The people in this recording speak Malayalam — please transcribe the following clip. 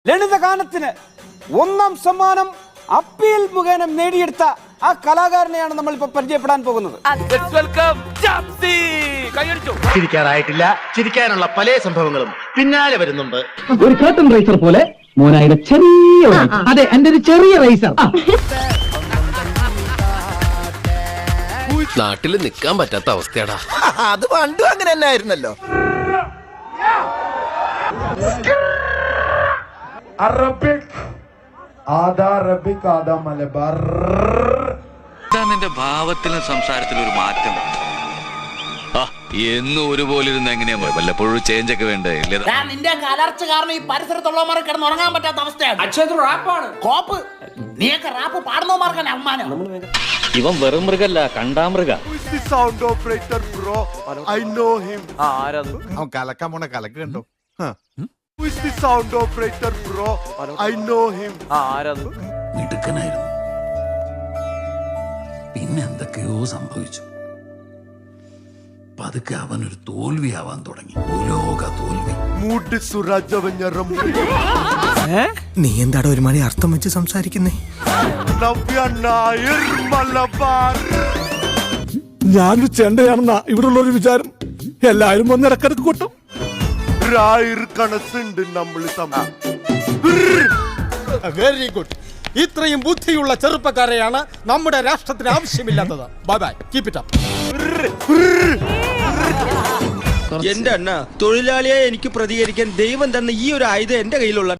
ലളിതഗാനത്തിന് 1ാം സമ്മാനം അപ്പീൽ മുഖേന നേടിയെടുത്ത ആ കലാകാരനെയാണ് നമ്മൾ ഇപ്പോൾ പരിചയപ്പെടാൻ പോകുന്നത്. ചിരിക്കാറായിട്ടില്ല, ചിരിക്കാനുള്ള പല സംഭവങ്ങളും പിന്നാലെ വരുന്നുണ്ട്. ഒരു കർട്ടൻ റൈസർ പോലെ മോനായുടെ ചെറിയ അതെ എന്റെ ഒരു ചെറിയ റൈസർ. നാട്ടിൽ നിൽക്കാൻ പറ്റാത്ത അവസ്ഥയാടാ. അത് പണ്ടും അങ്ങനെ തന്നെ ആയിരുന്നല്ലോ. അറബിക് ആദാ അറബിക് ആദാ മലബാർ. നിന്റെ ഭാവത്തിലും സംസാരത്തിലും ഒരു മാറ്റം. എന്നും ഒരുപോലെ ഇരുന്ന് എങ്ങനെയാ വല്ലപ്പോഴും ചേഞ്ച് ഒക്കെ വേണ്ടേ? നിന്റെ കലർച്ച കാരണം ഈ പരിസരത്തുള്ളവന്മാരെ കിടന്ന് ഉറങ്ങാൻ പറ്റാത്ത അവസ്ഥയാണ്. കോപ്പ് നീയൊക്കെ റാപ്പ് പാടുന്നവന്മാർക്കാണ് അമ്മാനം. ഇവൻ വെറും മൃഗല്ല, കണ്ടാമൃഗ. Sound operator bro, I know him. അവൻ കലക്കാൻ പോണ കലക്ക് കണ്ടോ? Sound operator bro, I know him. മിടുക്കനായിരുന്നു. പിന്നെ എന്തൊക്കെയോ സംഭവിച്ചു. പതുക്കെ അവനൊരു തോൽവിയാവാൻ തുടങ്ങി. ലോക തോൽവി. മൂഡ് സുരാജവഞ്ഞറം. നീ എന്താടാ ഒരു മണി അർത്ഥം വെച്ച് സംസാരിക്കുന്നേ? നവ്യ നായർ മലബാർ. ഞാനൊരു ചെണ്ടയാണെന്നാ ഇവിടെ ഉള്ളൊരു വിചാരം. എല്ലാരും വന്ന് ഇടക്കിടക്ക് കൂട്ടും. രായർ കണസുണ്ട് നമ്മൾ തമ്മിൽ. Very good. ഇത്രയും ബുദ്ധിയുള്ള ചെറുപ്പക്കാരെയാണ് നമ്മുടെ രാഷ്ട്രത്തിന് ആവശ്യമില്ലാത്തത്. Bye bye, keep it up. എന്റെ അണ്ണ തൊഴിലാളിയെ എനിക്ക് പ്രതികരിക്കാൻ ദൈവം തന്ന ഈ ഒരു ആയുധം എന്റെ കയ്യിലുള്ള